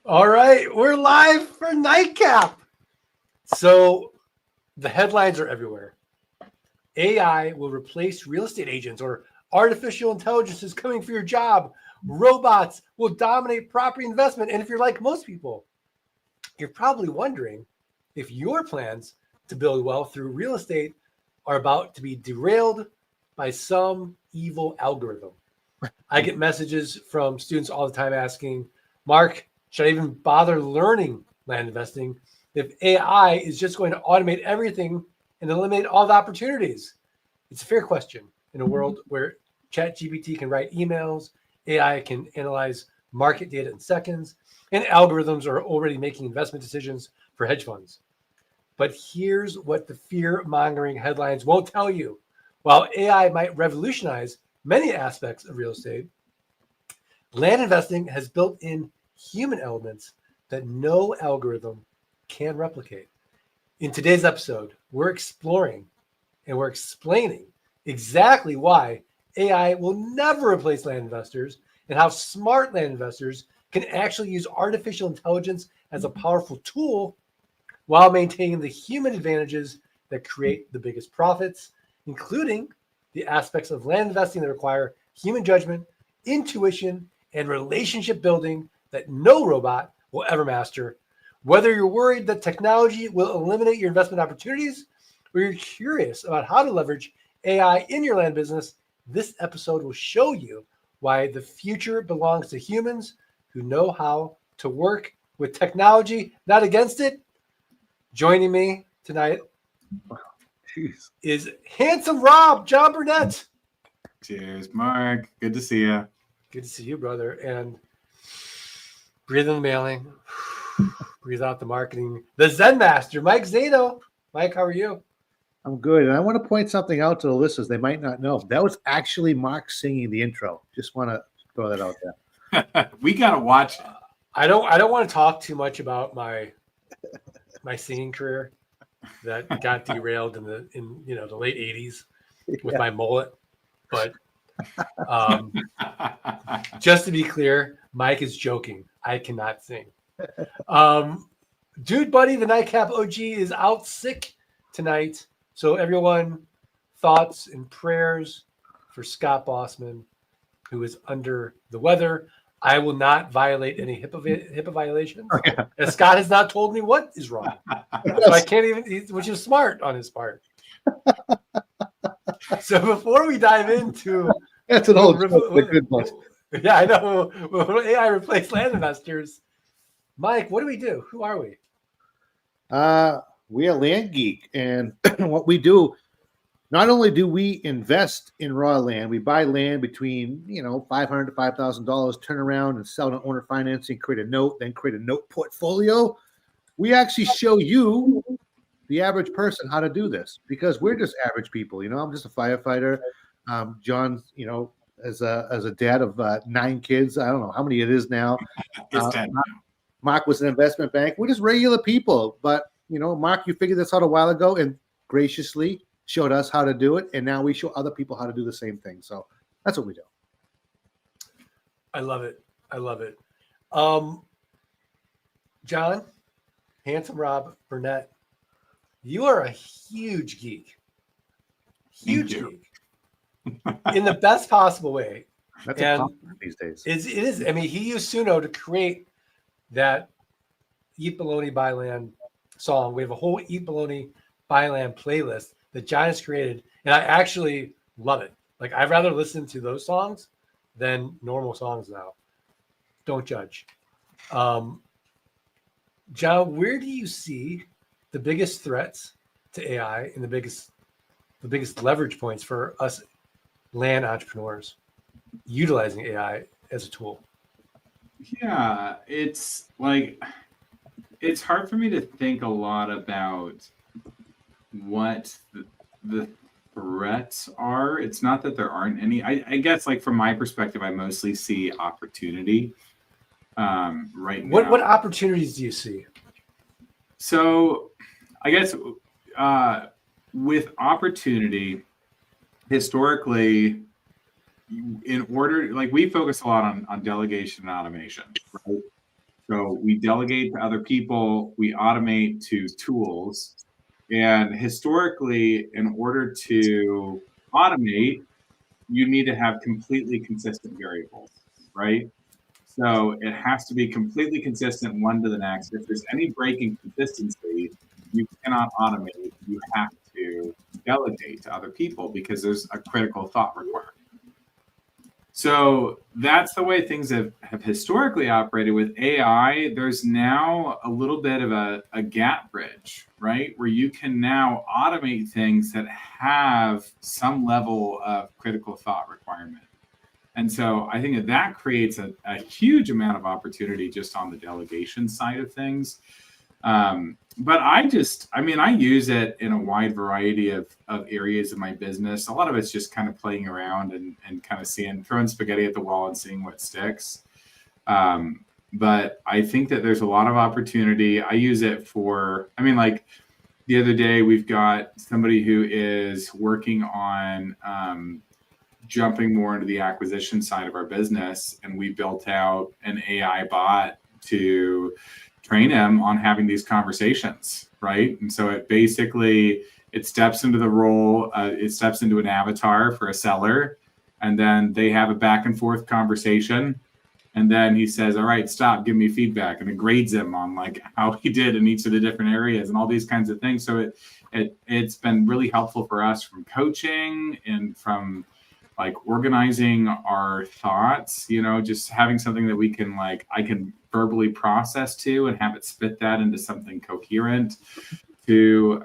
All right, we're live for Nite Cap. So the headlines are everywhere. AI will replace real estate agents, or artificial intelligence is coming for your job. Robots will dominate property investment. And if you're like most people, you're probably wondering if your plans to build wealth through real estate are about to be derailed by some evil algorithm. I get messages from students all the time asking, Mark, should I even bother learning land investing if AI is just going to automate everything and eliminate all the opportunities? It's a fair question in a world where ChatGPT can write emails, AI can analyze market data in seconds, and algorithms are already making investment decisions for hedge funds. But here's what the fear-mongering headlines won't tell you. While AI might revolutionize many aspects of real estate, land investing has built-in human elements that no algorithm can replicate. In today's episode, we're exploring and we're explaining exactly why AI will never replace land investors and how smart land investors can actually use artificial intelligence as a powerful tool while maintaining the human advantages that create the biggest profits, including the aspects of land investing that require human judgment, intuition, and relationship building that no robot will ever master. Whether you're worried that technology will eliminate your investment opportunities or you're curious about how to leverage AI in your land business, this episode will show you why the future belongs to humans who know how to work with technology, not against it. Joining me tonight is handsome Rob, John Burnett. Cheers, Mark. Good to see you. Good to see you, brother. And breathe in the mailing, breathe out the marketing. The Zen Master, Mike Zato. Mike, how are you? I'm good. And I want to point something out to the listeners they might not know. That was actually Mark singing the intro. Just want to throw that out there. We got to watch it. I don't want to talk too much about my singing career that got derailed in the late 80s with my mullet. But just to be clear, Mike is joking. I cannot sing. Dude Buddy, the Nite Cap OG, is out sick tonight. So everyone, thoughts and prayers for Scott Bossman, who is under the weather. I will not violate any HIPAA violations. Oh, yeah. And Scott has not told me what is wrong. So I can't even, which is smart on his part. So before we dive into... That's an old good one. Yeah, I know. Will AI replace land investors? Mike, what do we do? Who are we? We are Land Geek. And what we do, not only do we invest in raw land, we buy land between, $500 to $5,000, turn around and sell to owner financing, create a note, then create a note portfolio. We actually show you, the average person, how to do this because we're just average people. I'm just a firefighter. John, as a dad of 9 kids, I don't know how many it is now. Mark was an investment bank. We're just regular people. But, Mark, you figured this out a while ago and graciously showed us how to do it. And now we show other people how to do the same thing. So that's what we do. I love it. John, handsome Rob Burnett, you are a huge geek. Huge geek. In the best possible way. That's a compliment these days. It is. I mean, he used Suno to create that Eat Bologna Buy Land song. We have a whole Eat Bologna Buy Land playlist that John has created, and I actually love it. Like, I'd rather listen to those songs than normal songs now. Don't judge. John, where do you see the biggest threats to AI and the biggest leverage points for us land entrepreneurs utilizing AI as a tool? Yeah, it's hard for me to think a lot about what the threats are. It's not that there aren't any. I guess, from my perspective, I mostly see opportunity right now. What opportunities do you see? So I guess with opportunity, historically, in order, we focus a lot on delegation and automation, right? So we delegate to other people, we automate to tools. And historically, in order to automate, you need to have completely consistent variables, right? So it has to be completely consistent one to the next. If there's any break in consistency, you cannot automate. You have to delegate to other people because there's a critical thought required. So that's the way things have historically operated. With AI, there's now a little bit of a gap bridge, right? Where you can now automate things that have some level of critical thought requirement. And so I think that creates a huge amount of opportunity just on the delegation side of things. But I use it in a wide variety of areas of my business. A lot of it's just kind of playing around and kind of throwing spaghetti at the wall and seeing what sticks. But I think that there's a lot of opportunity. I use it for, like the other day, we've got somebody who is working on jumping more into the acquisition side of our business. And we built out an AI bot to train him on having these conversations, right? And so it steps into the role, it steps into an avatar for a seller, and then they have a back and forth conversation. And then he says, all right, stop, give me feedback. And it grades him on like how he did in each of the different areas and all these kinds of things. So it's been really helpful for us from coaching and from like organizing our thoughts, just having something that we can I can verbally process to and have it spit that into something coherent to,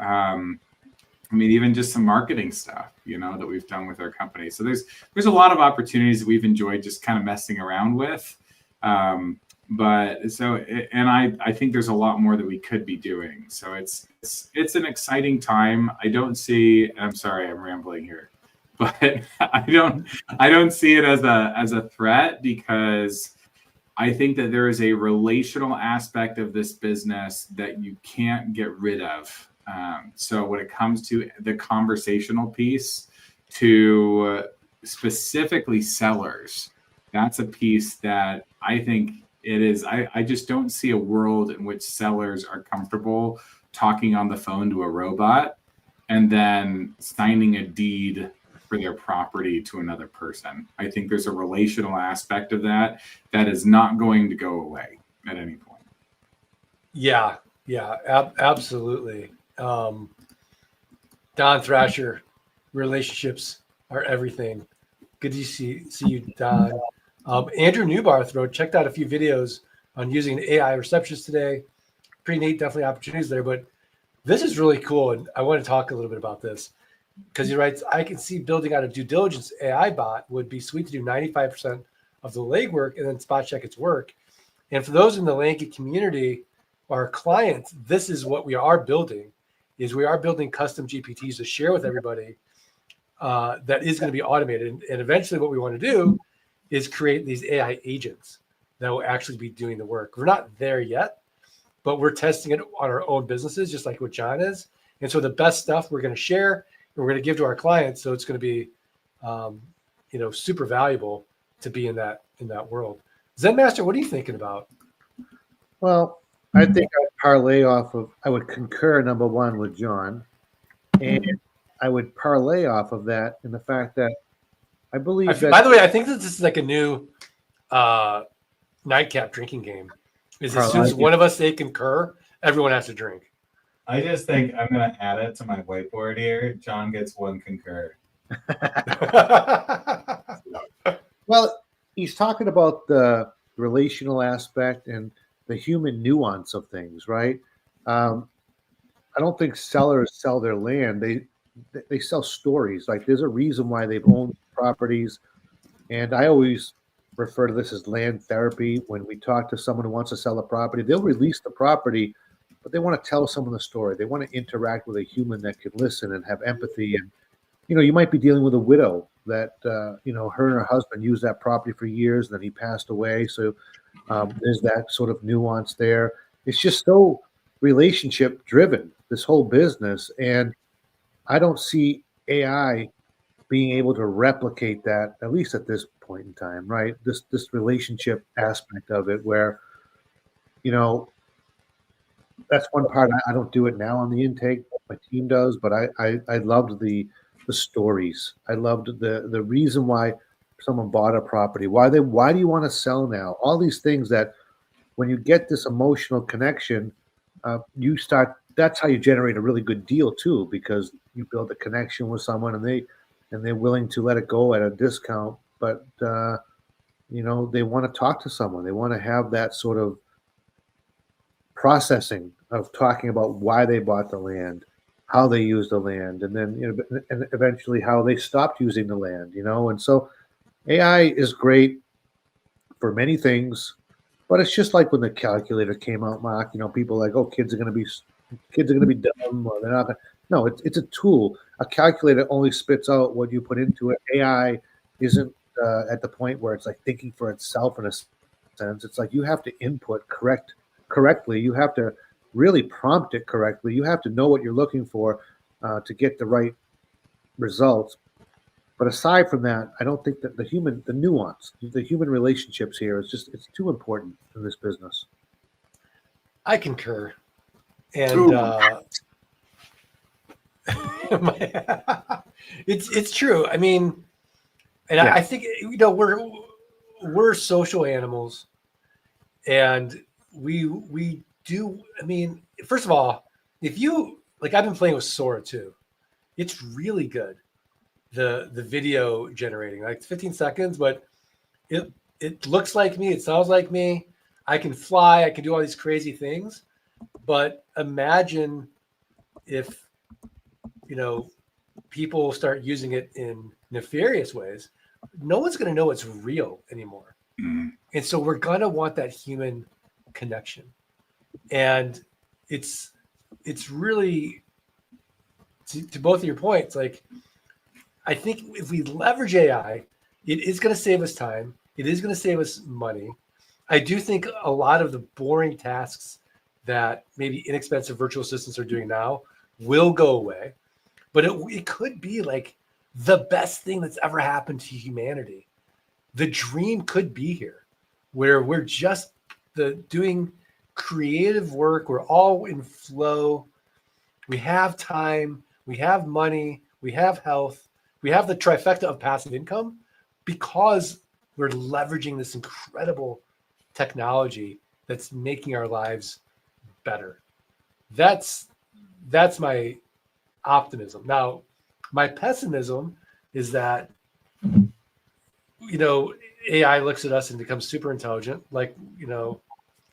even just some marketing stuff, that we've done with our company. So there's a lot of opportunities that we've enjoyed just kind of messing around with. I think there's a lot more that we could be doing. So it's an exciting time. I'm sorry, I'm rambling here. But I don't see it as a threat because I think that there is a relational aspect of this business that you can't get rid of. So when it comes to the conversational piece, to specifically sellers, that's a piece that I think it is. I just don't see a world in which sellers are comfortable talking on the phone to a robot and then signing a deed for their property to another person. I think there's a relational aspect of that is not going to go away at any point. Yeah, absolutely. Don Thrasher, relationships are everything. Good to see you, Don. Andrew Newbarth wrote, checked out a few videos on using AI receptionist today. Pretty neat, definitely opportunities there. But this is really cool, and I want to talk a little bit about this. Because he writes, I can see building out a due diligence AI bot would be sweet to do 95% of the legwork and then spot check its work. And for those in the Lanky community, our clients, this is what we are building, is we are building custom GPTs to share with everybody that is going to be automated. And eventually what we want to do is create these AI agents that will actually be doing the work. We're not there yet, but we're testing it on our own businesses, just like what John is. And so the best stuff we're going to share, we're going to give to our clients, so it's going to be, super valuable to be in that world. Zen Master, what are you thinking about? Well, I think I would concur number one with John, and I would parlay off of that in the fact that I believe that. By the way, I think that this is like a new Nite Cap drinking game. Is as soon as one of us say concur, everyone has to drink. I just think I'm going to add it to my whiteboard here. John gets one concur. Well, he's talking about the relational aspect and the human nuance of things, right? I don't think sellers sell their land. They sell stories. Like there's a reason why they've owned properties. And I always refer to this as land therapy. When we talk to someone who wants to sell a property, they'll release the property, but they want to tell someone the story. They want to interact with a human that can listen and have empathy. And, you might be dealing with a widow that, her and her husband used that property for years, and then he passed away. So there's that sort of nuance there. It's just so relationship driven, this whole business. And I don't see AI being able to replicate that, at least at this point in time, right? This relationship aspect of it, where you know, that's one part. I don't do it now on the intake. My team does, but I loved the stories. I loved the reason why someone bought a property. Why do you want to sell now? All these things that when you get this emotional connection, you start. That's how you generate a really good deal too, because you build a connection with someone and they're willing to let it go at a discount, but they want to talk to someone. They want to have that sort of processing of talking about why they bought the land, how they used the land, and then and eventually how they stopped using the land. And so AI is great for many things, but it's just like when the calculator came out, Mark. People are like, oh, kids are going to be dumb, or they're not. No, it's a tool. A calculator only spits out what you put into it. AI isn't at the point where it's like thinking for itself in a sense. It's like you have to input correctly. You have to really prompt it correctly. You have to know what you're looking for to get the right results. But aside from that, I don't think that the nuance, the human relationships here it's too important in this business. I concur. And it's true. I mean, and yeah. I think we're social animals, and we do. I mean, first of all, if you like, I've been playing with Sora too. It's really good. The video generating, like 15 seconds, but it looks like me. It sounds like me. I can fly. I can do all these crazy things. But imagine if people start using it in nefarious ways. No one's going to know it's real anymore. Mm-hmm. And so we're going to want that human connection. And it's really, to both of your points, like, I think if we leverage AI, it is going to save us time. It is going to save us money. I do think a lot of the boring tasks that maybe inexpensive virtual assistants are doing now will go away. But it could be like the best thing that's ever happened to humanity. The dream could be here, where we're just doing creative work. We're all in flow. We have time. We have money. We have health. We have the trifecta of passive income because we're leveraging this incredible technology that's making our lives better. That's my optimism. Now, my pessimism is that AI looks at us and becomes super intelligent, like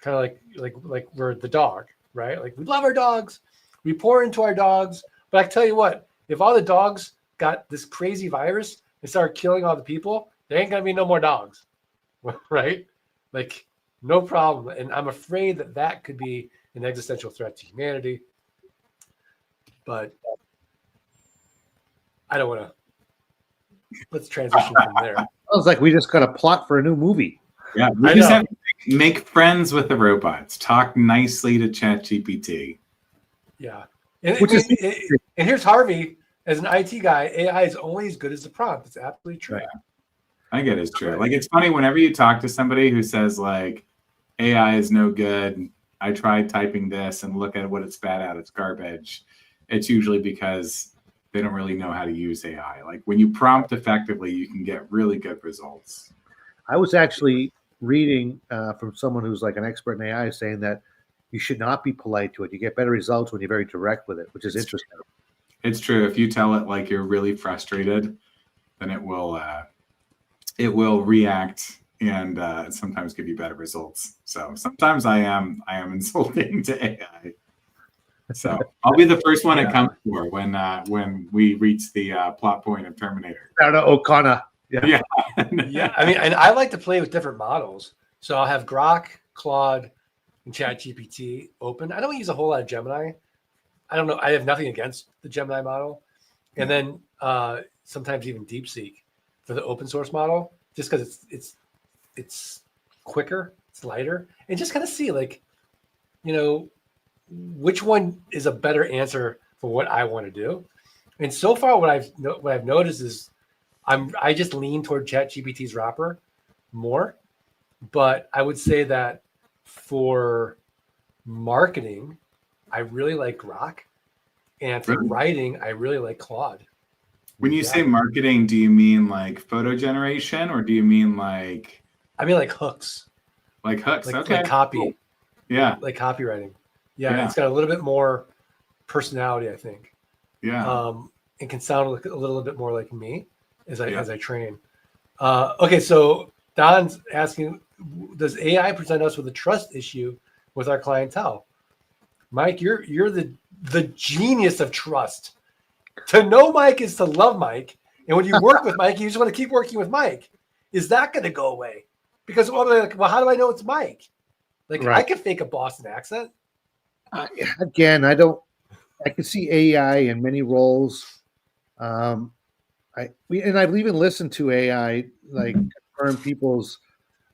kind of like we're the dog, right? Like we love our dogs, we pour into our dogs, but I tell you what, if all the dogs got this crazy virus and started killing all the people, there ain't gonna be no more dogs, right? Like no problem. And I'm afraid that could be an existential threat to humanity. But I don't want to. Let's transition from there. Sounds like we just got a plot for a new movie. Yeah, we just have to make friends with the robots. Talk nicely to ChatGPT. Yeah, and here's Harvey as an IT guy. AI is only as good as the prompt. It's absolutely true. Yeah. I get it's true. Like it's funny whenever you talk to somebody who says like AI is no good. I tried typing this and look at what it spat out. It's garbage. It's usually because they don't really know how to use AI. Like when you prompt effectively, you can get really good results. I was actually reading from someone who's like an expert in AI saying that you should not be polite to it. You get better results when you're very direct with it, which is interesting. It's true. If you tell it like you're really frustrated, then it will react and sometimes give you better results. So sometimes I am insulting to AI. So I'll be the first one it comes for when we reach the plot point of Terminator. Shout out O'Connor. Yeah. Yeah. I mean, and I like to play with different models. So I'll have Grok, Claude, and ChatGPT open. I don't use a whole lot of Gemini. I don't know. I have nothing against the Gemini model. And then sometimes even DeepSeek for the open source model, just because it's quicker, it's lighter, and just kind of see like, which one is a better answer for what I want to do. And so far, what I've noticed is I just lean toward ChatGPT's wrapper more, but I would say that for Marketing, I really like Grok. And for Really? writing, I really like Claude. When you Yeah. say marketing, do you mean like photo generation, or do you mean like I mean, like hooks, hooks? like Okay. copy, Cool. Yeah. like copywriting. Yeah, Yeah. it's got a little bit more personality, I think. Yeah. It can sound like a little bit more like me as Yeah. I train. Okay, so Don's asking, does AI present us with a trust issue with our clientele? Mike, you're the genius of trust. To know Mike is to love Mike, and when you work with Mike, you just want to keep working with Mike. Is that going to go away? Because well, how do I know it's Mike? Like I Right. can fake a Boston accent. Again, I can see AI in many roles. And I've even listened to AI like confirm people's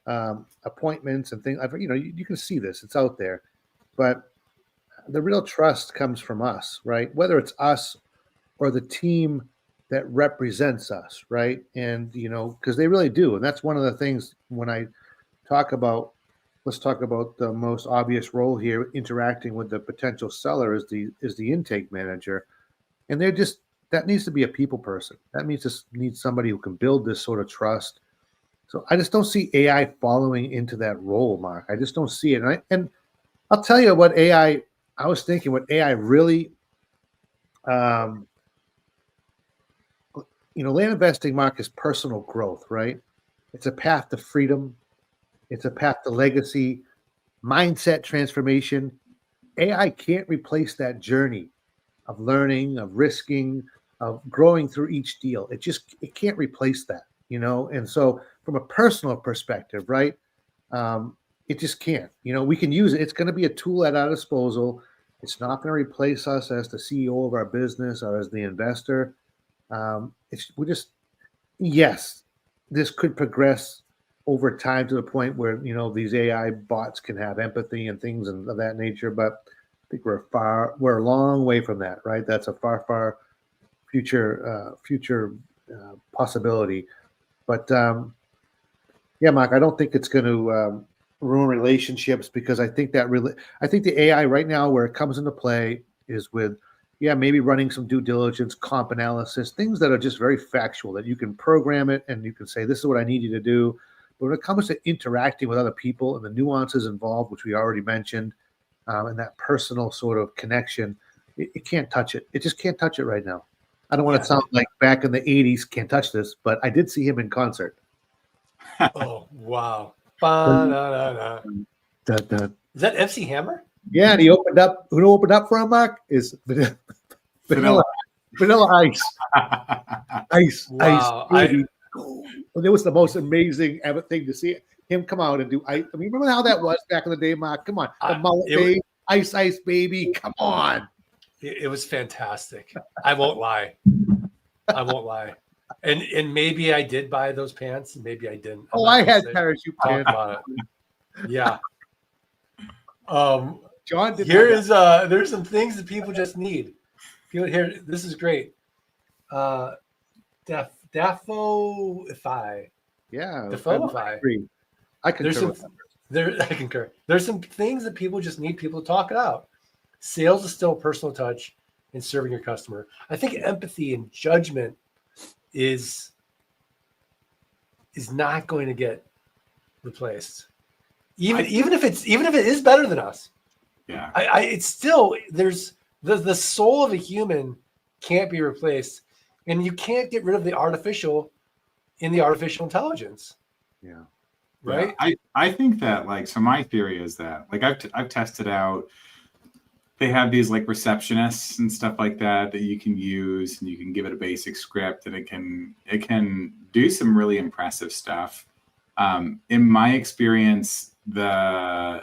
appointments and things. You can see this; it's out there. But the real trust comes from us, right? Whether it's us or the team that represents us, right? And because they really do, and that's one of the things when I talk about. Let's talk about the most obvious role here: interacting with the potential seller is the intake manager, and they're just that needs to be a people person. That means just needs somebody who can build this sort of trust. So I just don't see AI following into that role, Mark. I just don't see it. And I'll tell you what AI. I was thinking what AI really, um, land investing, Mark, is personal growth, right? It's a path to freedom. It's a path to legacy, mindset transformation. AI can't replace that journey of learning, of risking, of growing through each deal. It can't replace that. And so from a personal perspective, right? It just can't. We can use it. It's going to be a tool at our disposal. It's not going to replace us as the CEO of our business or as the investor. Yes, this could progress over time to the point where these AI bots can have empathy and things of that nature. But I think we're a long way from that, right? That's a far future possibility. But yeah, Mark, I don't think it's going to ruin relationships because I think the AI right now where it comes into play is with maybe running some due diligence, comp analysis, things that are just very factual that you can program it and you can say this is what I need you to do. But when it comes to interacting with other people and the nuances involved, which we already mentioned, and that personal sort of connection, it can't touch it. It just can't touch it right now. I don't want to sound like back in the 80s, can't touch this, but I did see him in concert. Oh, wow. Ba-na-na-na. Is that MC Hammer? Yeah, and who opened up for him, Mark, is Vanilla Ice. Ice. Wow. It was the most amazing ever thing to see him come out and do. I mean, remember how that was back in the day, Mark? Come on, the mullet baby, Ice, baby. Come on. It was fantastic. I won't lie. And maybe I did buy those pants, and maybe I didn't. I had parachute pants. About it. Yeah. John did. There's some things that people just need. People here. This is great. Daphofy. Yeah. Daphofy. I concur. There's some things that people just need people to talk it out. Sales is still a personal touch in serving your customer. I think empathy and judgment is not going to get replaced. Even if it is better than us. Yeah. It's still there's the soul of a human can't be replaced, and you can't get rid of the artificial in the artificial intelligence. Yeah. Right. Yeah, I think that so my theory is that I've tested out. They have these receptionists and stuff like that you can use, and you can give it a basic script, and it can do some really impressive stuff. In my experience, the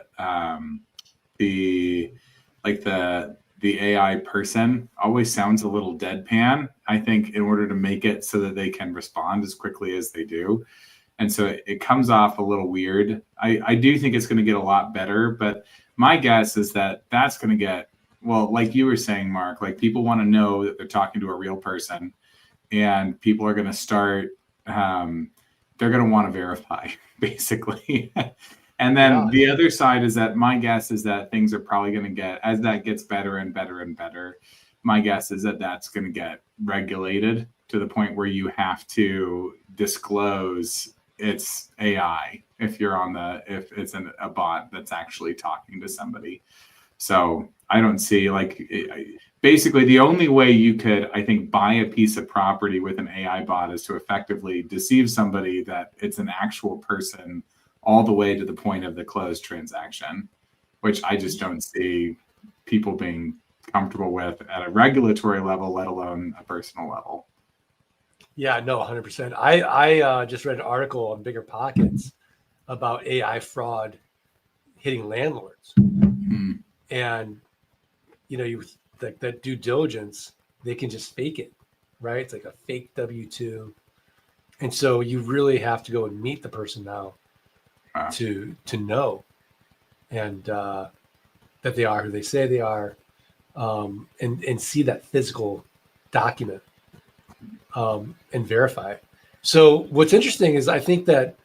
AI person always sounds a little deadpan. I think in order to make it so that they can respond as quickly as they do. And so it comes off a little weird. I do think it's going to get a lot better, but my guess is that that's going to get, well, like you were saying, Mark, people want to know that they're talking to a real person, and people are going to start, they're going to want to verify, basically. And then Yeah. the other side is that my guess is that things are probably going to get, as that gets better and better and better, my guess is that that's going to get regulated to the point where you have to disclose it's AI if you're on if it's a bot that's actually talking to somebody. So I don't see basically the only way you could, I think, buy a piece of property with an AI bot is to effectively deceive somebody that it's an actual person all the way to the point of the closed transaction, which I just don't see people being comfortable with at a regulatory level, let alone a personal level. Yeah, no, 100%. I just read an article on Bigger Pockets about AI fraud hitting landlords. Mm. And, you like that due diligence, they can just fake it, right? It's like a fake W-2. And so you really have to go and meet the person now to know and that they are who they say they are, and see that physical document and verify it. So what's interesting is I think that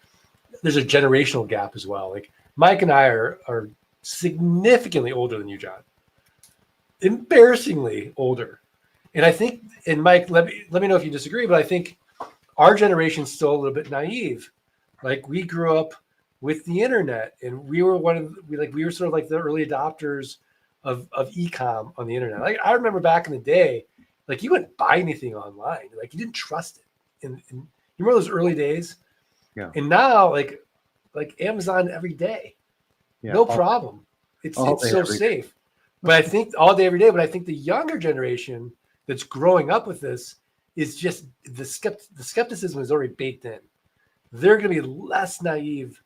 there's a generational gap as well. Like Mike and I are significantly older than you, John. Embarrassingly older. And I think, and Mike, let me know if you disagree, but I think our generation's still a little bit naive. Like we grew up with the internet, and we were we were sort of like the early adopters of e-com on the internet. Like I remember back in the day, like you wouldn't buy anything online. Like you didn't trust it. And you remember those early days? Yeah. And now like Amazon every day. Yeah. No problem. It's so safe. But I think all day, every day. But I think the younger generation that's growing up with this is just the skepticism is already baked in. They're going to be less naive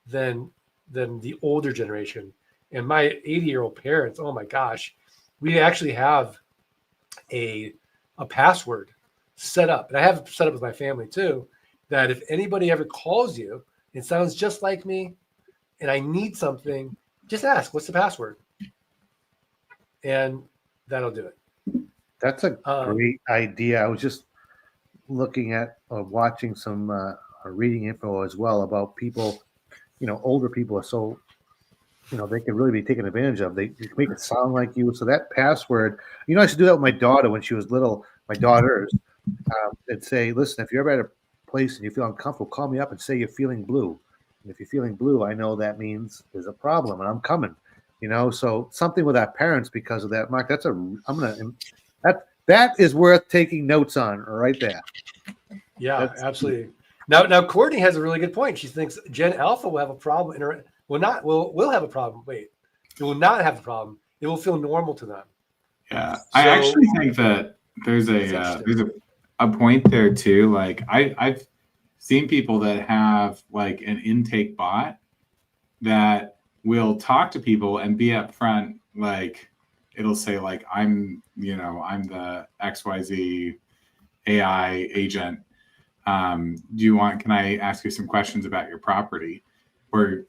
than the older generation. And my 80-year-old parents, oh my gosh, we actually have a password set up, and I have it set up with my family too, that if anybody ever calls you, it sounds just like me, and I need something, just ask, what's the password? And that'll do it. That's a great idea. I was just looking at watching some reading info as well about people, older people are so, they can really be taken advantage of. They make it sound like you. So that password, I used to do that with my daughter when she was little, my daughters, they'd say, listen, if you're ever at a place and you feel uncomfortable, call me up and say you're feeling blue. And if you're feeling blue, I know that means there's a problem and I'm coming. So something with our parents because of that, Mark. That is worth taking notes on right there. Yeah, absolutely. Now Courtney has a really good point. She thinks Gen Alpha will have a problem. Will have a problem. Wait, it will not have a problem. It will feel normal to them. Yeah, I actually think that there's a point there too. Like I've seen people that have like an intake bot that will talk to people and be upfront. Like it'll say like I'm the XYZ AI agent. Can I ask you some questions about your property?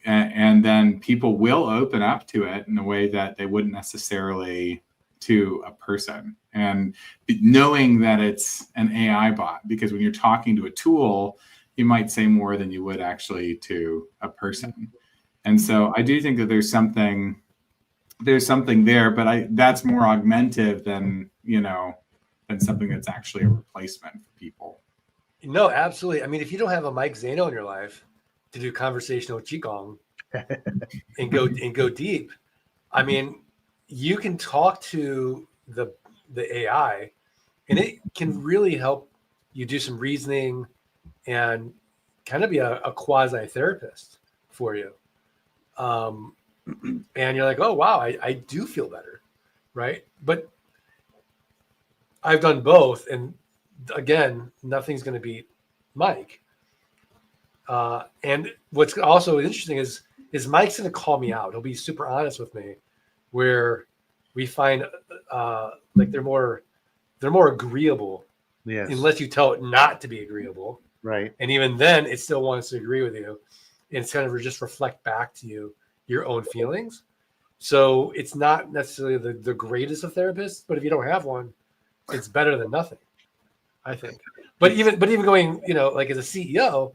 And then people will open up to it in a way that they wouldn't necessarily to a person, and knowing that it's an AI bot, because when you're talking to a tool, you might say more than you would actually to a person. And so I do think that there's something there, but that's more augmentative than something that's actually a replacement for people. No, absolutely. I mean, if you don't have a Mike Zano in your life to do conversational qigong and go deep, I mean, you can talk to the AI, and it can really help you do some reasoning and kind of be a quasi therapist for you. And you're like, oh wow, I do feel better, right? But I've done both, and again, nothing's going to beat Mike. And what's also interesting is Mike's going to call me out. He'll be super honest with me, where we find like they're more agreeable. Yes. Unless you tell it not to be agreeable. Right. And even then, it still wants to agree with you. And it's kind of just reflect back to you your own feelings. So it's not necessarily the greatest of therapists, but if you don't have one, it's better than nothing, I think. But even going, like as a CEO,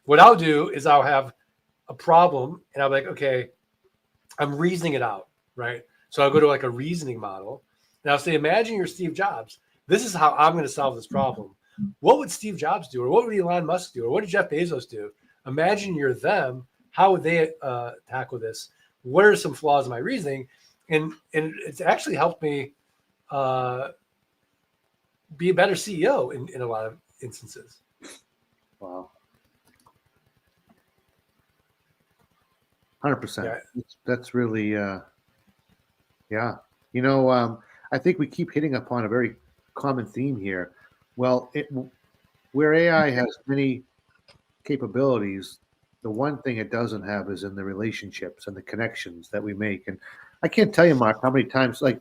what I'll do is I'll have a problem and I'm like, okay, I'm reasoning it out, right? So I'll go to like a reasoning model and I'll say, imagine you're Steve Jobs. This is how I'm going to solve this problem. What would Steve Jobs do? Or what would Elon Musk do? Or what did Jeff Bezos do? Imagine you're them. How would they tackle this? What are some flaws in my reasoning? And it's actually helped me be a better CEO in a lot of instances. Wow. 100%. Yeah. That's really, yeah. You know, I think we keep hitting upon a very common theme here. Well, where AI has many capabilities, the one thing it doesn't have is in the relationships and the connections that we make. And I can't tell you, Mark, how many times, like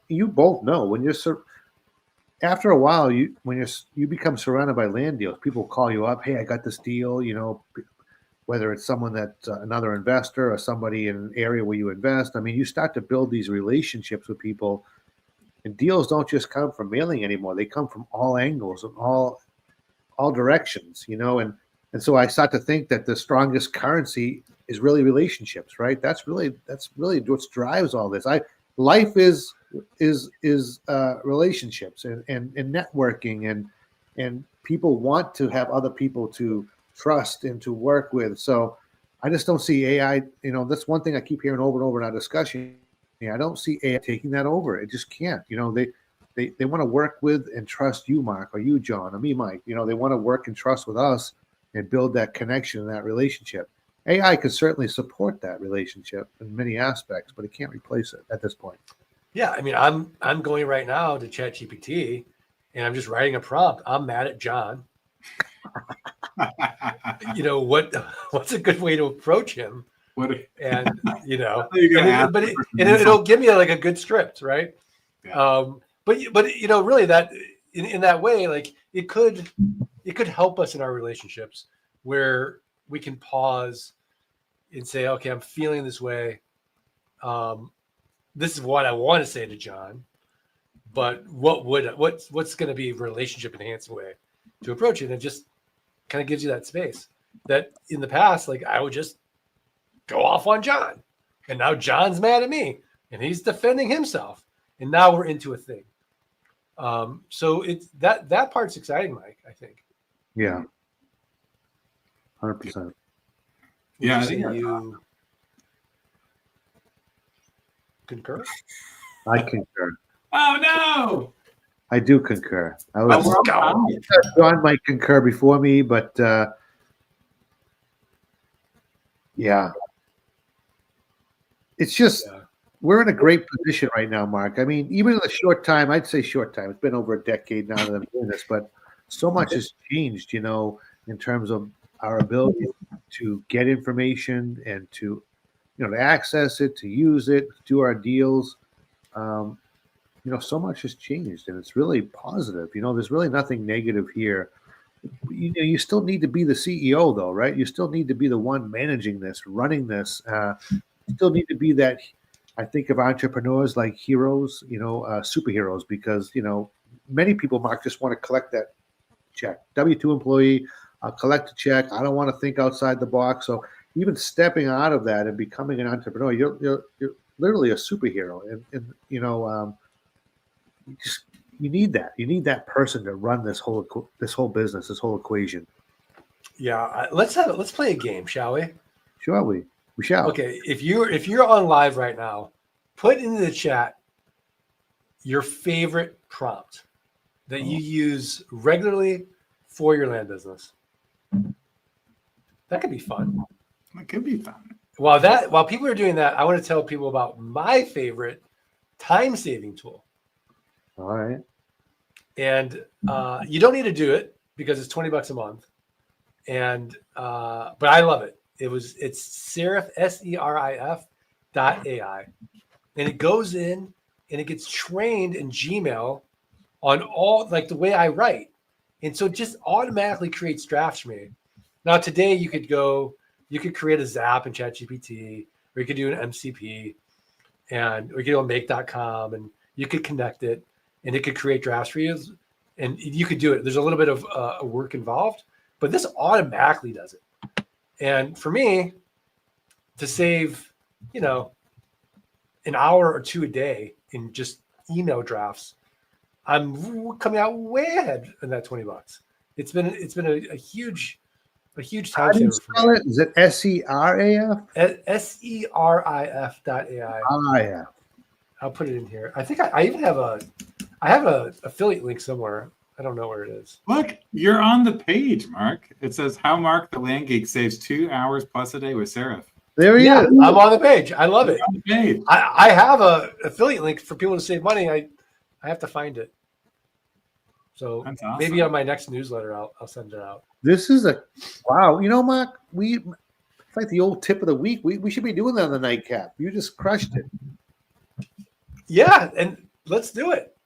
you both know, when you're after a while, when you become surrounded by land deals, people call you up. Hey, I got this deal. You know, whether it's someone that's another investor or somebody in an area where you invest. I mean, you start to build these relationships with people, and deals don't just come from mailing anymore. They come from all angles and all directions. You know, and so I start to think that the strongest currency is really relationships, right? That's really what drives all this. Life is relationships and networking and people want to have other people to trust and to work with. So I just don't see AI. You know, that's one thing I keep hearing over and over in our discussion. I don't see AI taking that over. It just can't. You know, they want to work with and trust you, Mark, or you, John, or me, Mike. You know, they want to work and trust with us and build that connection and that relationship. AI can certainly support that relationship in many aspects, but it can't replace it at this point. Yeah, I mean, I'm going right now to ChatGPT, and I'm just writing a prompt. I'm mad at John. You know what's a good way to approach him? And you know, it'll give me like a good script, right? Yeah. But you know, really that in that way, like it could help us in our relationships where we can pause and say, okay, I'm feeling this way. This is what I want to say to John, but what's going to be a relationship enhancing way to approach it? And it just kind of gives you that space that in the past, like I would just go off on John, and now John's mad at me and he's defending himself, and now we're into a thing. So it's that part's exciting, Mike, I think. Yeah. 100%. Yeah, I think think you concur. I concur. Oh no! I do concur. Go. John might concur before me, but yeah, it's just we're in a great position right now, Mark. I mean, even in a short time, I'd say short time. It's been over a decade now that I'm doing this, but so much has changed, you know, in terms of our ability to get information and to, you know, to access it, to use it, do our deals. You know, so much has changed, and it's really positive. You know, there's really nothing negative here. You know, you still need to be the CEO, though, right? You still need to be the one managing this, running this. You still need to be that. I think of entrepreneurs like heroes, you know, superheroes, because, you know, many people, Mark, just want to collect that check. W-2 employee, collect a check. I don't want to think outside the box. So even stepping out of that and becoming an entrepreneur, you're literally a superhero. And you know, you need that. You need that person to run this whole business, this whole equation. Yeah, let's play a game, shall we? Sure, we shall. Okay, if you're on live right now, put into the chat your favorite prompt that you use regularly for your land business. That could be fun. It could be fun. While people are doing that, I want to tell people about my favorite time-saving tool. All right. And you don't need to do it because it's $20 a month. And but I love it. It's Serif SERIF.ai. And it goes in and it gets trained in Gmail on all like the way I write. And so it just automatically creates drafts for me. Now today you could create a Zap in ChatGPT, or you could do an MCP, or you could do a make.com, and you could connect it and it could create drafts for you. And you could do it. There's a little bit of work involved, but this automatically does it. And for me, to save, an hour or two a day in just email drafts, I'm coming out way ahead in that $20. It's been a huge How time do you saver for spell me. it? Is it SERAF? SERIF.ai. Yeah. I'll put it in here. I think I even have a affiliate link somewhere. I don't know where it is. Look, you're on the page, Mark. It says how Mark the Land Geek saves 2 hours plus a day with Seraph. There he Yeah, is. I'm on the page. I love it. You're on the page. I have a affiliate link for people to save money. I have to find it. So That's awesome. maybe on my next newsletter, I'll send it out. This is wow. Mark, it's like the old tip of the week. We should be doing that on the Nite Cap. You just crushed it. Yeah, and let's do it.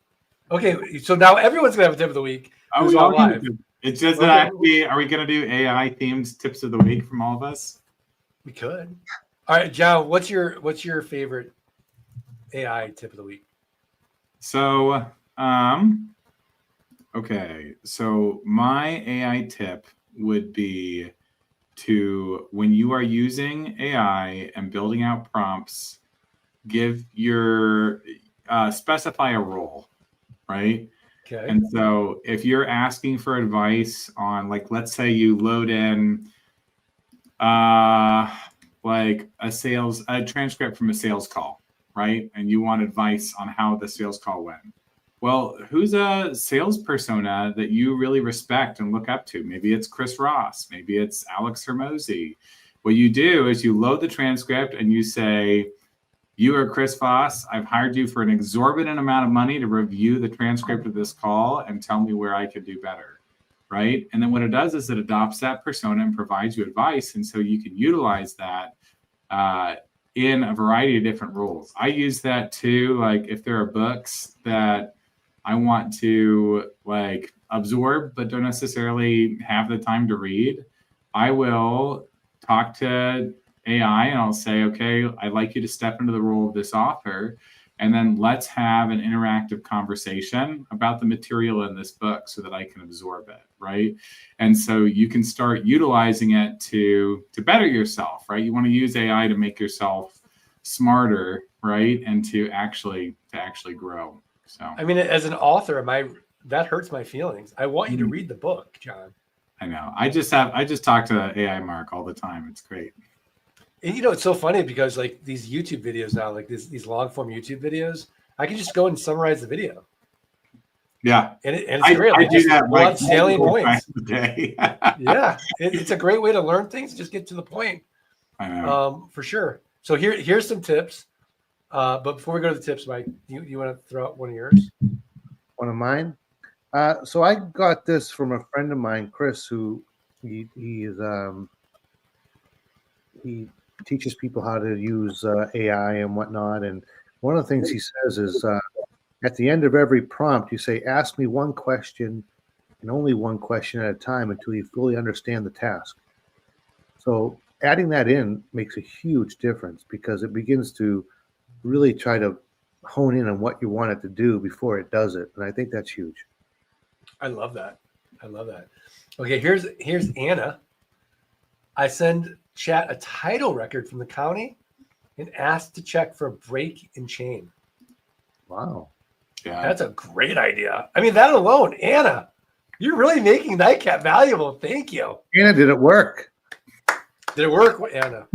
Okay, so now everyone's gonna have a tip of the week. Oh, who's we on all live. It's just Okay. that are we going to do AI themed tips of the week from all of us? We could. All right, John, what's your favorite AI tip of the week? So, okay. So my AI tip would be to, when you are using AI and building out prompts, give your specify a role, right? Okay. And so if you're asking for advice on, like, let's say you load in like a transcript from a sales call, right? And you want advice on how the sales call went. Well, who's a sales persona that you really respect and look up to? Maybe it's Chris Ross. Maybe it's Alex Hermosi. What you do is you load the transcript and you say, you are Chris Voss. I've hired you for an exorbitant amount of money to review the transcript of this call and tell me where I could do better, right? And then what it does is it adopts that persona and provides you advice. And so you can utilize that in a variety of different roles. I use that too, like if there are books that I want to like absorb but don't necessarily have the time to read, I will talk to AI and I'll say, okay, I'd like you to step into the role of this author, and then let's have an interactive conversation about the material in this book so that I can absorb it, right? And so you can start utilizing it to better yourself, right? You want to use AI to make yourself smarter, right? And to actually grow. So I mean, as an author, that hurts my feelings. I want you to read the book, John. I know. I just talk to AI Mark all the time. It's great. And it's so funny because like these YouTube videos now, like these long form YouTube videos, I can just go and summarize the video. Yeah, and it's great. I do that like salient points. A day. Yeah, it's a great way to learn things. Just get to the point. I know. For sure. So here's some tips. But before we go to the tips, Mike, you want to throw out one of yours? One of mine. So I got this from a friend of mine, Chris, who he teaches people how to use AI and whatnot. And one of the things he says is at the end of every prompt, you say, ask me one question and only one question at a time until you fully understand the task. So adding that in makes a huge difference because it begins to really try to hone in on what you want it to do before it does it. And I think that's huge. I love that. Okay, here's Anna. I send chat a title record from the county and ask to check for a break in chain. Wow. Yeah. That's a great idea. I mean, that alone, Anna, you're really making Nite Cap valuable. Thank you. Anna, did it work? Did it work, Anna?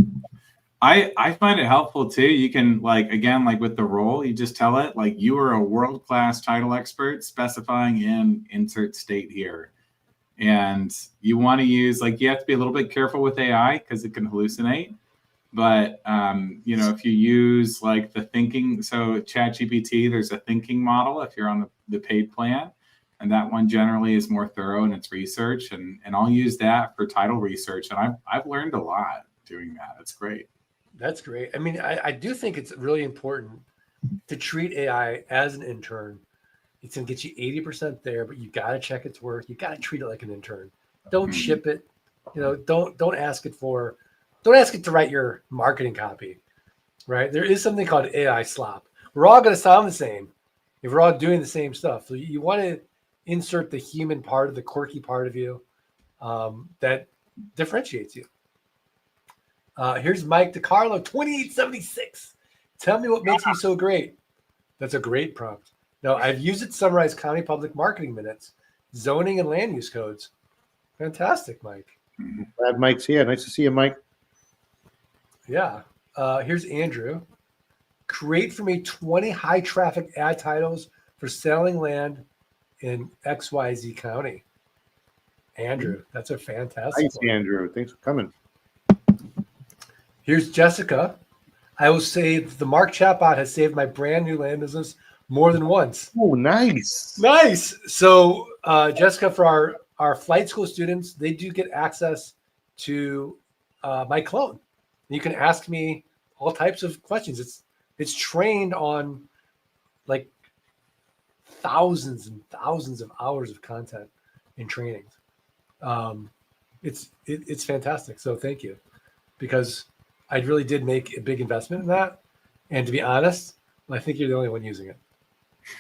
I find it helpful too. You can like with the role, you just tell it like you are a world-class title expert specifying in insert state here. And you want to use, like, you have to be a little bit careful with AI because it can hallucinate. But, if you use like the thinking, so ChatGPT, there's a thinking model if you're on the paid plan. And that one generally is more thorough in its research. And I'll use that for title research. And I've learned a lot doing that. It's great. That's great. I mean, I do think it's really important to treat AI as an intern. It's going to get you 80% there, but you got to check its work. You got to treat it like an intern. Don't ship it. Don't ask it to write your marketing copy, right? There is something called AI slop. We're all going to sound the same if we're all doing the same stuff. So you want to insert the human part, the quirky part of you that differentiates you. Here's Mike DiCarlo, 2876. Tell me what makes me so great. That's a great prompt. No, I've used it to summarize county public marketing minutes, zoning, and land use codes. Fantastic, Mike. Glad Mike's here. Nice to see you, Mike. Yeah. Here's Andrew. Create for me 20 high traffic ad titles for selling land in XYZ County. Andrew, that's a fantastic Thanks, one. Andrew. Thanks for coming. Here's Jessica. I will say the Mark chatbot has saved my brand new land business more than once. Oh, nice. Nice. So, Jessica, for our flight school students, they do get access to my clone. You can ask me all types of questions. It's trained on like thousands and thousands of hours of content and trainings. It's fantastic. So thank you, because I really did make a big investment in that. And to be honest, I think you're the only one using it.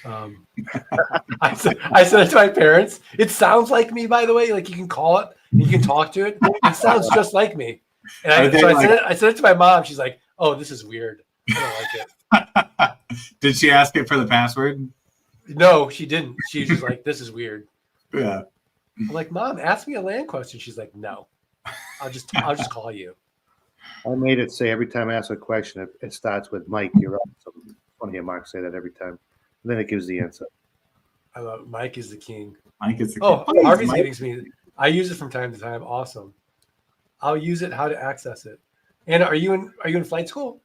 I said it to my parents. It sounds like me, by the way. Like you can call it, and you can talk to it. It sounds just like me. And I said it to my mom. She's like, "Oh, this is weird. I don't like it." Did she ask it for the password? No, she didn't. She was just like, "This is weird." Yeah. I'm like, "Mom, ask me a land question." She's like, "No, I'll just call you." I made it say every time I ask a question, it starts with Mike, you're up. So I want to hear Mark say that every time. And then it gives the answer. I love Mike is the king. Mike is the Oh, king. Harvey's Mike. giving me. I use it from time to time. Awesome. I'll use it. How to access it? And are you in flight school?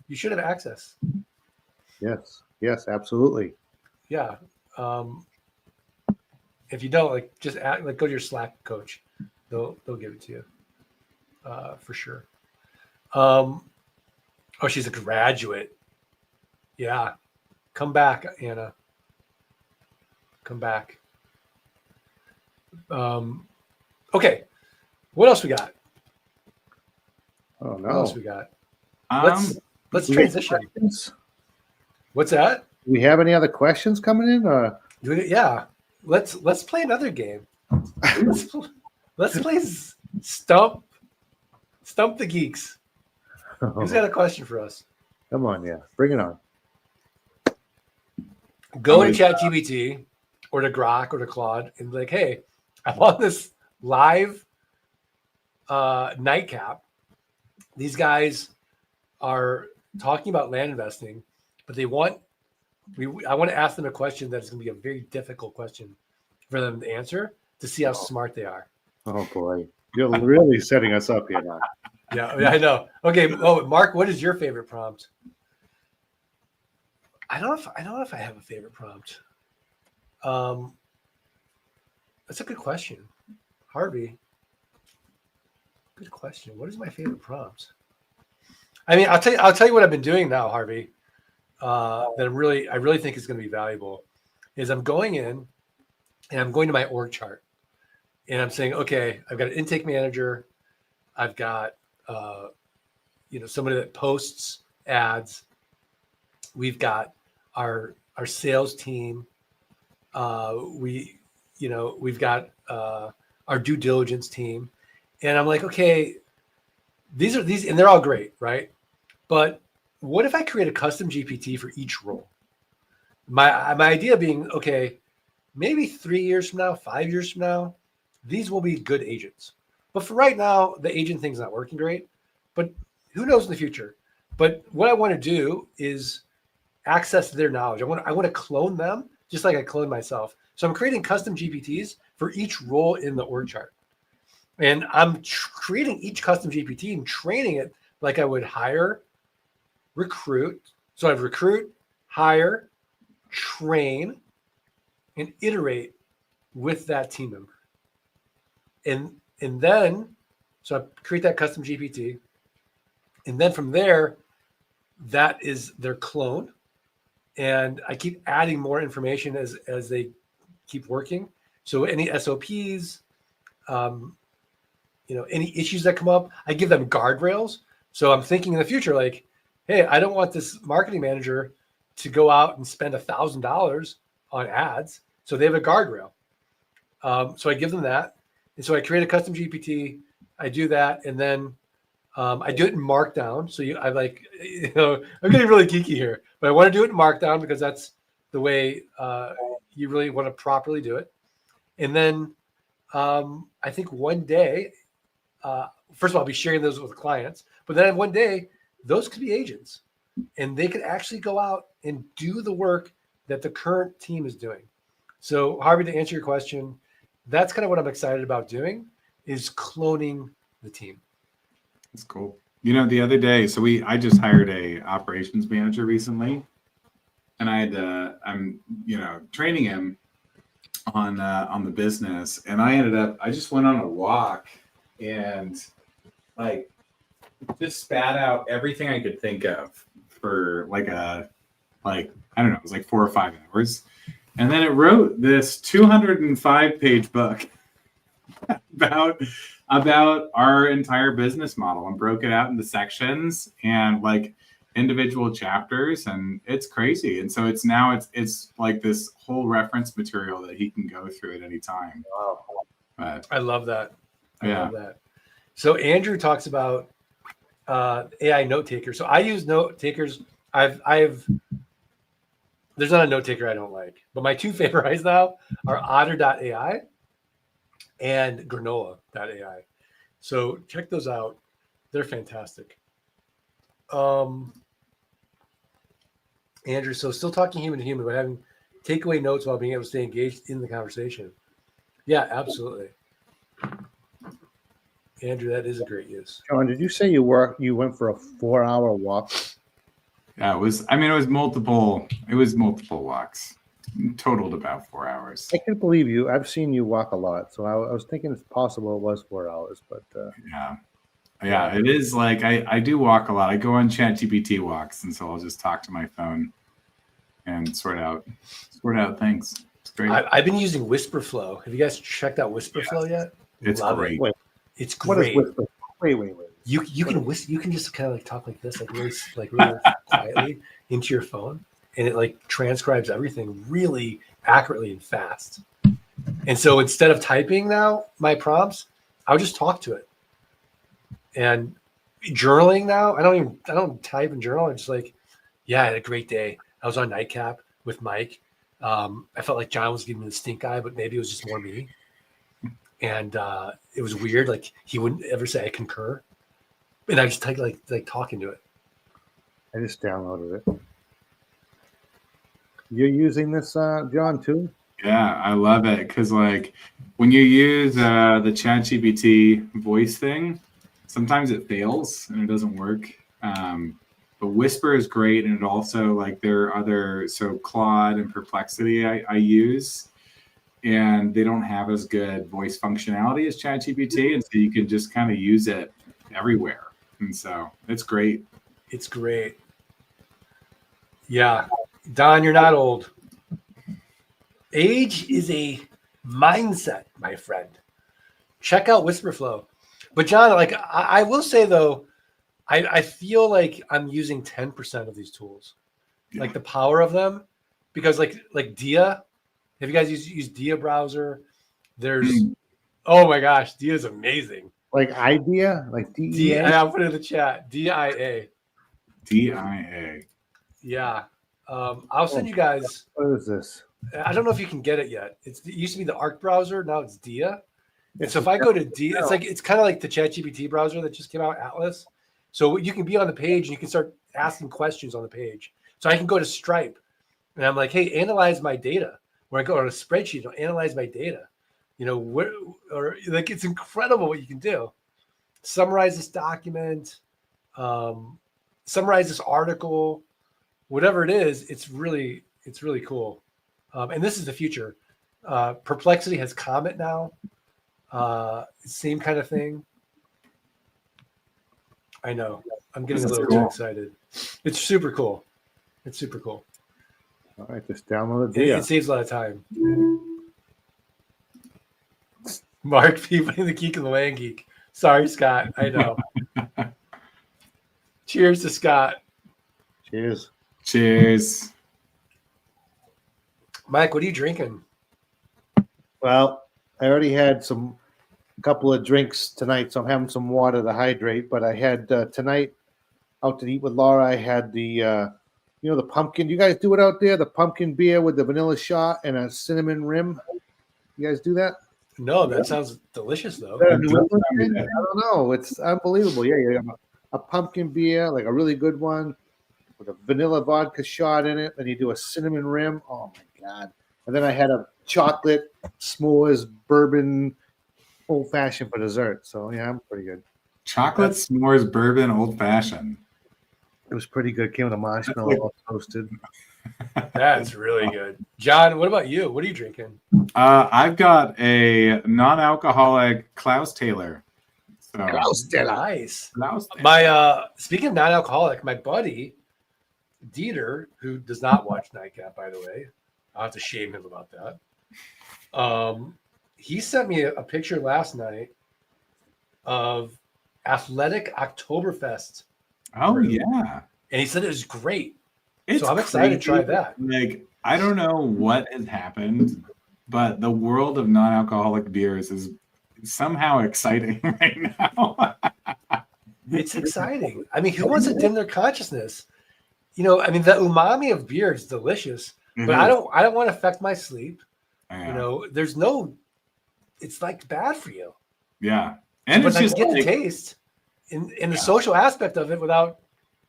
You should have access. Yes, absolutely. Yeah. If you don't, just go to your Slack coach. They'll give it to you. For sure. Oh, she's a graduate. Yeah. Come back, Anna. Come back. Okay. What else we got? Oh, What else we no. got? Let's Do we have transition. questions? What's that? Do we have any other questions coming in? Yeah. Let's play another game. Let's play Stump the Geeks. Who's got a question for us? Come on, yeah. Bring it on. Go to ChatGPT or to Grok or to Claude and be like, hey, I'm on this live Nite Cap. These guys are talking about land investing, but I want to ask them a question that's going to be a very difficult question for them to answer to see how smart they are. Oh, boy. You're really setting us up here now. Yeah, I know. Okay. Oh, Mark, what is your favorite prompt? I don't know if I have a favorite prompt. That's a good question. Harvey. Good question. What is my favorite prompt? I mean, I'll tell you what I've been doing now, Harvey. That I really think is going to be valuable is I'm going in and I'm going to my org chart and I'm saying, okay, I've got an intake manager. I've got somebody that posts ads. We've got our sales team. We've got our due diligence team. And I'm like, okay, these and they're all great, right? But what if I create a custom GPT for each role? My idea being, okay, maybe 3 years from now, 5 years from now, these will be good agents. But for right now, the agent thing's not working great. But who knows in the future? But what I want to do is access their knowledge. I want to clone them just like I clone myself. So I'm creating custom GPTs for each role in the org chart. And I'm creating each custom GPT and training it like I would hire, recruit. So I'd recruit, hire, train, and iterate with that team member. And then, so I create that custom GPT. And then from there, that is their clone. And I keep adding more information as they keep working. So any SOPs, any issues that come up, I give them guardrails. So I'm thinking in the future, like, hey, I don't want this marketing manager to go out and spend $1,000 on ads. So they have a guardrail. So I give them that. And so I create a custom GPT. I do that. And then I do it in Markdown. So I like, I'm getting really geeky here, but I want to do it in Markdown because that's the way you really want to properly do it. And then I think one day, first of all, I'll be sharing those with clients, but then one day those could be agents and they could actually go out and do the work that the current team is doing. So Harvey, to answer your question, that's kind of what I'm excited about doing is cloning the team. That's cool. The other day, I just hired a operations manager recently, and I'm training him on the business, and I just went on a walk and like just spat out everything I could think of for I don't know, it was like 4 or 5 hours, and then it wrote this 205-page book about our entire business model and broke it out into sections and like individual chapters, and it's crazy. And so it's like this whole reference material that he can go through at any time. Wow. But I love that. I Yeah. love that. So Andrew talks about AI note takers. So I use note takers. There's not a note taker I don't like, but my 2 favorites now are otter.ai and granola.ai. So check those out. They're fantastic. Andrew, so still talking human to human, but having takeaway notes while being able to stay engaged in the conversation. Yeah, absolutely. Andrew, that is a great use. John, did you say you went for a 4-hour walk? yeah, it was multiple walks. Totaled about 4 hours. I can't believe you. I've seen you walk a lot, so I was thinking it's possible it was 4 hours, but Yeah, it is. Like I do walk a lot. I go on ChatGPT walks, and so I'll just talk to my phone and sort out things. It's great. I've been using Whisperflow. Have you guys checked out Whisperflow yet? It's Love great. it. Wait, It's what is great. Whisper? Wait. You can you can just kind of like talk like this, like really quietly into your phone, and it like transcribes everything really accurately and fast. And so instead of typing now my prompts, I'll just talk to it. And journaling now, I don't type and journal. I'm just like, yeah, I had a great day. I was on Nite Cap with Mike. I felt like John was giving me the stink eye, but maybe it was just more me. And it was weird. Like he wouldn't ever say I concur. And I just like talking to it. I just downloaded it. You're using this, John, too? Yeah, I love it because like when you use the ChatGPT voice thing, sometimes it fails and it doesn't work. But Whisper is great, and it also like there are other Claude and Perplexity I use, and they don't have as good voice functionality as ChatGPT, and so you can just kind of use it everywhere, and so it's great. It's great. Yeah, Don, you're not old. Age is a mindset, my friend. Check out Whisperflow. But John, like I will say though, I feel like I'm using 10% of these tools, like the power of them, because like Dia. Have you guys used Dia browser? There's, oh my gosh, Dia is amazing. Like idea, like DEA. I'll put it in the chat. DIA. DIA. Yeah, I'll send you guys. What is this? I don't know if you can get it yet. It used to be the Arc browser. Now it's Dia. And so if I go to Dia, it's kind of like the ChatGPT browser that just came out, Atlas. So you can be on the page and you can start asking questions on the page. So I can go to Stripe and I'm like, hey, analyze my data. When I go on a spreadsheet, I'll analyze my data. It's incredible what you can do. Summarize this document, summarize this article, whatever it is. It's really cool. And this is the future. Perplexity has Comet now. Same kind of thing. I know. I'm getting a little too excited. It's super cool. All right, just download it. It saves a lot of time. Mark P. putting the geek in the land geek. Sorry, Scott. I know. Cheers to Scott. Cheers. Mike, what are you drinking? Well, I already had some a couple of drinks tonight, so I'm having some water to hydrate. But I had tonight out to eat with Laura. I had the the pumpkin. Do you guys do it out there? The pumpkin beer with the vanilla shot and a cinnamon rim. You guys do that? No, that sounds delicious though. Is that a New England thing? I don't know. It's unbelievable. Yeah, you have a pumpkin beer, like a really good one, with a vanilla vodka shot in it. Then you do a cinnamon rim. Oh my god! And then I had a chocolate s'mores bourbon old fashioned for dessert. So yeah, I'm pretty good. Chocolate s'mores bourbon old fashioned. It was pretty good. Came with a marshmallow all toasted. That's really good. John, what about you? What are you drinking? I've got a non-alcoholic Klaus Taylor. So, Nice. Klaus Taylor. My speaking of non-alcoholic, my buddy Dieter, who does not watch Nite Cap, by the way, I'll have to shame him about that. He sent me a picture last night of Athletic Oktoberfest. Oh yeah, and he said it was great. it's So I'm excited to try crazy. that. Like, I don't know what has happened, but the world of non-alcoholic beers is somehow exciting right now. It's exciting. I mean, who wants to dim their consciousness? You know, I mean, the umami of beer is delicious, but I don't want to affect my sleep. Yeah. You know, it's like bad for you. Yeah, and But it's I just get like, the taste in the social aspect of it without.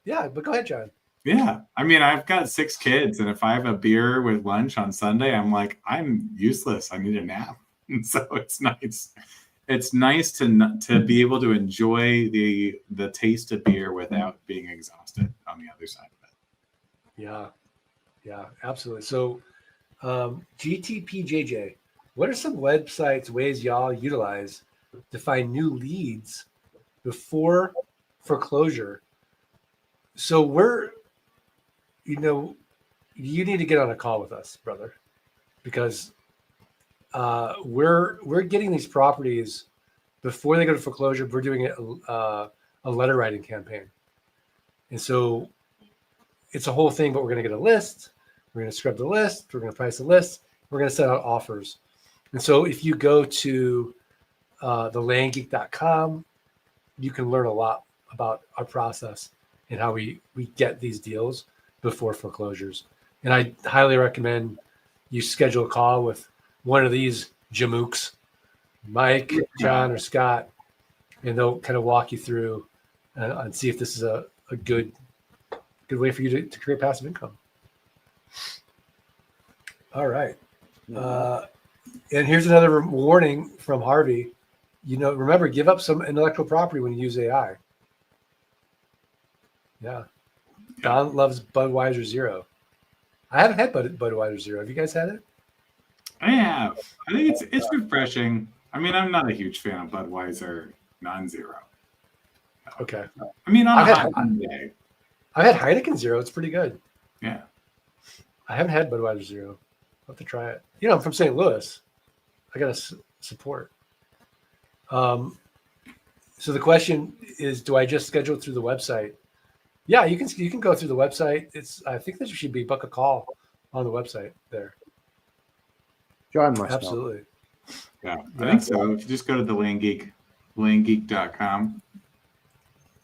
Yeah, but go ahead, John. yeah. I mean, I've got 6 kids, and if I have a beer with lunch on Sunday, I'm like, I'm useless. I need a nap. And so it's nice. It's nice to be able to enjoy the taste of beer without being exhausted on the other side of it. Yeah, absolutely. So, GTPJJ, what are some websites, ways y'all utilize to find new leads before foreclosure? So you need to get on a call with us, brother, because we're getting these properties before they go to foreclosure. We're doing a letter writing campaign, and so it's a whole thing. But we're going to get a list. We're going to scrub the list. We're going to price the list. We're going to send out offers. And so if you go to thelandgeek.com, you can learn a lot about our process and how we get these deals before foreclosures. And I highly recommend you schedule a call with one of these jamooks, Mike, John, or Scott, and they'll kind of walk you through and see if this is a good way for you to create passive income. All right. And here's another warning from Harvey. Remember, give up some intellectual property when you use AI. Yeah. Don loves Budweiser Zero. I haven't had Budweiser Zero. Have you guys had it? I have. I think it's refreshing. I mean, I'm not a huge fan of Budweiser non-zero. Okay. I mean, on I've a had- hot day. I've had Heineken Zero. It's pretty good. Yeah. I haven't had Budweiser Zero. I'll have to try it. I'm from St. Louis. I got to support. So the question is, do I just schedule through the website? Yeah, you can go through the website. I think there should be book a call on the website there. John must know. Absolutely. Yeah, I think so. If you just go to the landgeek.com.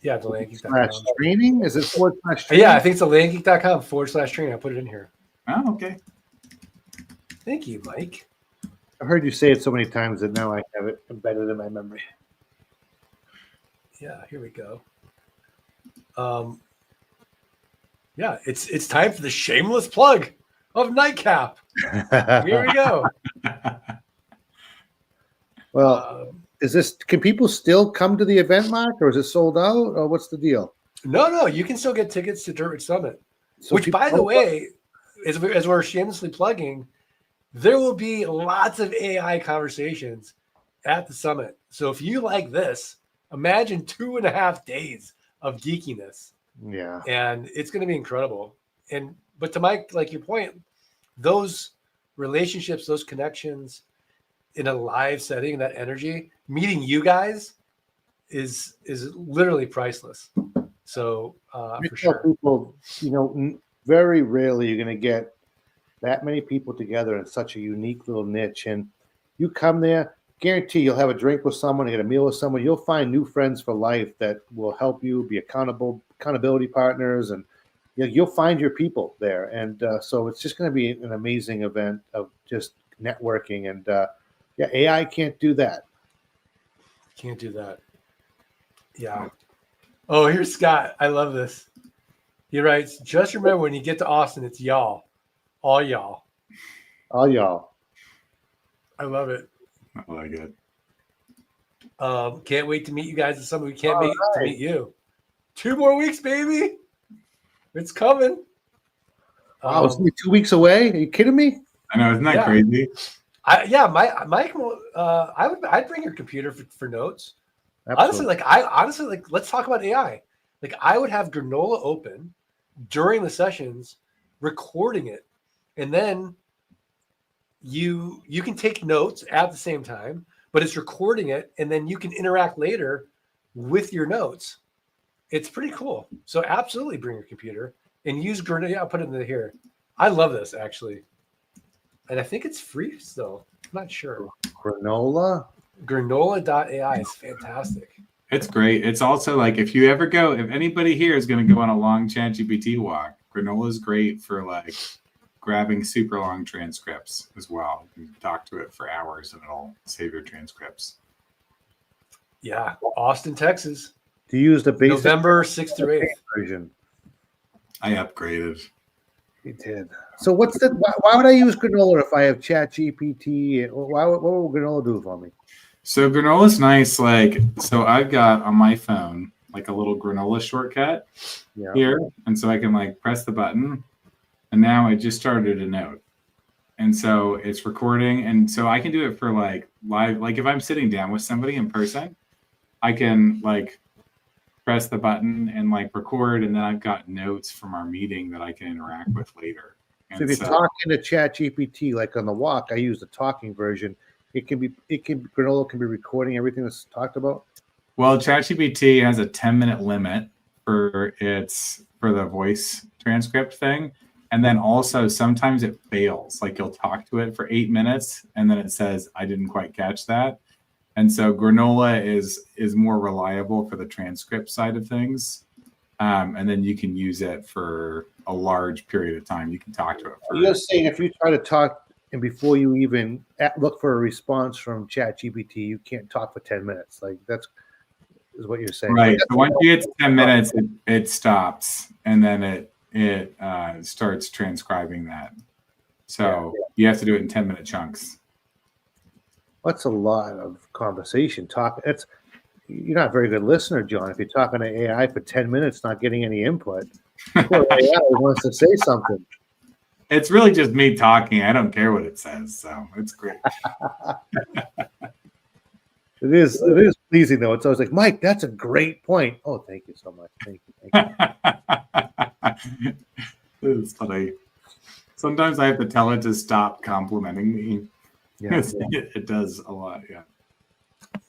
Yeah, the landgeek.com. Slash training? Is it /training? Yeah, I think it's the landgeek.com /training. I put it in here. Oh, okay. Thank you, Mike. I've heard you say it so many times that now I have it embedded in my memory. Yeah, here we go. Yeah, it's time for the shameless plug of Nite Cap. Here we go. Well, can people still come to the event, Mark, or is it sold out, or what's the deal? No, you can still get tickets to Dirt Rich Summit, So which, people- by the way, as we're shamelessly plugging, there will be lots of AI conversations at the summit. So if you like this, imagine 2.5 days of geekiness. Yeah. And it's going to be incredible. But to Mike, like your point, those relationships, those connections in a live setting, that energy, meeting you guys is literally priceless. So I for tell sure. people, very rarely you're going to get that many people together in such a unique little niche. And you come there, guarantee you'll have a drink with someone, get a meal with someone. You'll find new friends for life that will help you be accountability partners, and you'll find your people there. And so it's just going to be an amazing event of just networking. And AI can't do that. Can't do that. Yeah. Oh, here's Scott. I love this. He writes, just remember when you get to Austin, it's y'all. All y'all. All y'all. I love it. I like it. Can't wait to meet you guys in summer. We can't wait to meet you. 2 more weeks, baby. It's coming. Wow, it's only 2 weeks away. Are you kidding me? I know, isn't that crazy? Mike, I'd bring your computer for notes. Absolutely. Honestly, let's talk about AI. Like, I would have Granola open during the sessions, recording it, and then you can take notes at the same time, but it's recording it, and then you can interact later with your notes. It's pretty cool. So absolutely bring your computer and use Granola. Yeah, I'll put it in here. I love this, actually. And I think it's free still. I'm not sure. Granola.ai is fantastic. It's great. It's also like, if anybody here is going to go on a long ChatGPT walk, Granola is great for like grabbing super long transcripts as well. You can talk to it for hours and it'll save your transcripts. Yeah. Austin, Texas. To use the basic November 6th through 8th version. I upgraded. You did. So why would I use Granola if I have ChatGPT? What will Granola do for me? So Granola's nice. Like, so I've got on my phone like a little Granola shortcut here. And so I can like press the button, and now I just started a note. And so it's recording. And so I can do it for like live. Like if I'm sitting down with somebody in person, I can like press the button and like record, and then I've got notes from our meeting that I can interact with later. So if you're talking to ChatGPT, like on the walk, I use the talking version. Granola can be recording everything that's talked about. Well, ChatGPT has a 10-minute limit for the voice transcript thing. And then also sometimes it fails. Like you'll talk to it for 8 minutes and then it says, I didn't quite catch that. And so Granola is more reliable for the transcript side of things. And then you can use it for a large period of time. You can talk to it. You're saying if you try to talk and before you even look for a response from ChatGPT, you can't talk for 10 minutes. Like is what you're saying. Right. So once you get to 10 minutes, it stops, and then it starts transcribing that. So you have to do it in 10-minute chunks. That's a lot of conversation. You're not a very good listener, John. If you're talking to AI for 10 minutes, not getting any input, poor AI wants to say something. It's really just me talking. I don't care what it says, so it's great. It is pleasing though. It's always like, Mike, that's a great point. Oh, thank you so much. Thank you. It's funny. Sometimes I have to tell it to stop complimenting me. Yeah. It does a lot. Yeah.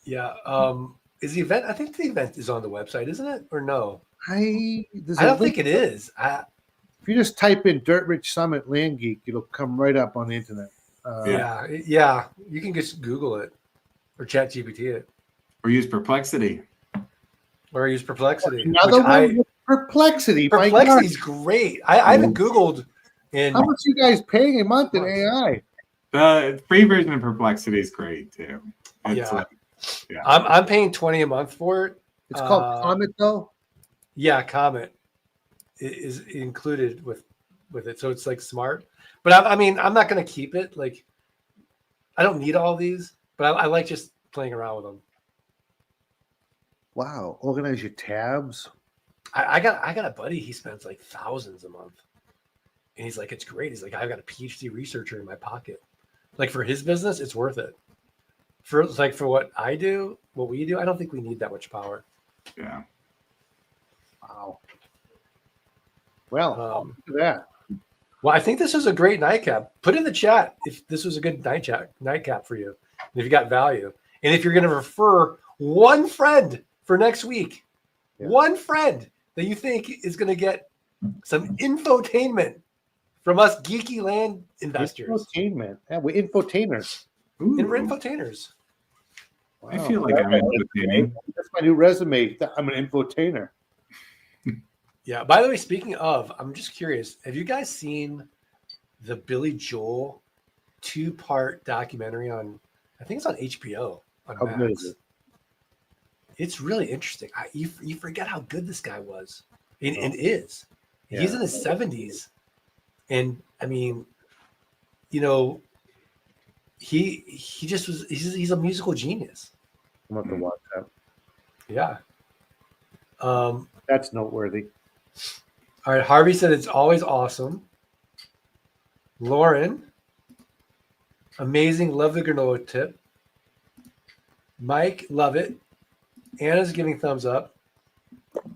Yeah. Is the event? I think the event is on the website, isn't it? Or no? I don't think it is. If you just type in Dirt Rich Summit Land Geek, it'll come right up on the internet. Yeah. You can just Google it or ChatGPT it. Or use Perplexity. Perplexity. Another one with Perplexity. Perplexity's great. I haven't Googled. How much you guys paying a month in AI? The free version of Perplexity is great too. I'm paying $20 a month for it. It's called Comet though. Yeah, Comet is included with it, so it's like smart. But I mean, I'm not going to keep it. Like, I don't need all these, but I like just playing around with them. Wow, organize your tabs. I got a buddy. He spends like thousands a month, and he's like, it's great. He's like, I've got a PhD researcher in my pocket. Like for his business, it's worth it. For what I do, what we do, I don't think we need that much power. Yeah. Wow. Well, look at that. Well, I think this was a great nightcap. Put in the chat if this was a good nightcap for you, and if you got value, and if you're going to refer one friend for next week, one friend that you think is going to get some infotainment from us geeky land investors. Infotainment. Yeah, we're infotainers. And we're infotainers. I feel like I'm entertaining. That's my new resume. I'm an infotainer. Yeah. By the way, speaking of, I'm just curious. Have you guys seen the Billy Joel 2-part documentary on? I think it's on HBO on How good is Max. it? It's really interesting. You forget how good this guy was and Oh. is. He's Yeah. in his 70s, and I mean, you know, he just was. He's a musical genius. I'm going to watch that. Yeah. That's noteworthy. All right. Harvey said it's always awesome. Lauren, amazing. Love the granola tip. Mike, love it. Anna's giving thumbs up.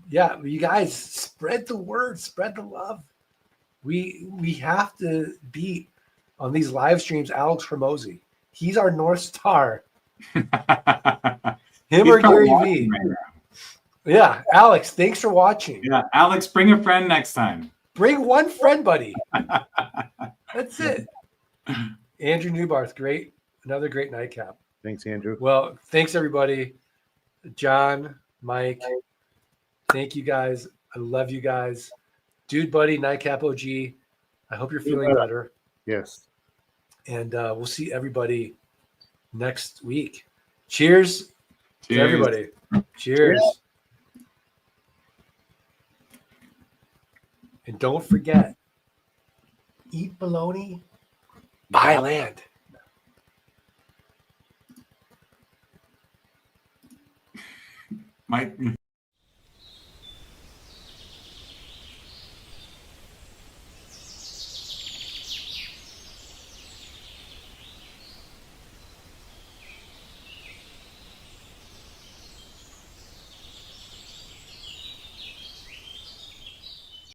Yeah, you guys spread the word, spread the love. We have to beat on these live streams Alex Hormozy. He's our North Star. Him He's or probably Gary watching V. right now. Yeah, Alex, thanks for watching. Yeah, Alex, bring a friend next time. Bring one friend, buddy. That's it. Andrew Newbarth, great. Another great nightcap. Thanks, Andrew. Well, thanks everybody. John, Mike, thank you guys. I love you guys. Dude, buddy, Nightcap OG. I hope you're feeling better. Yes. And we'll see everybody next week. Cheers to Cheers. everybody. Cheers. And don't forget, eat bologna, buy land. Mike.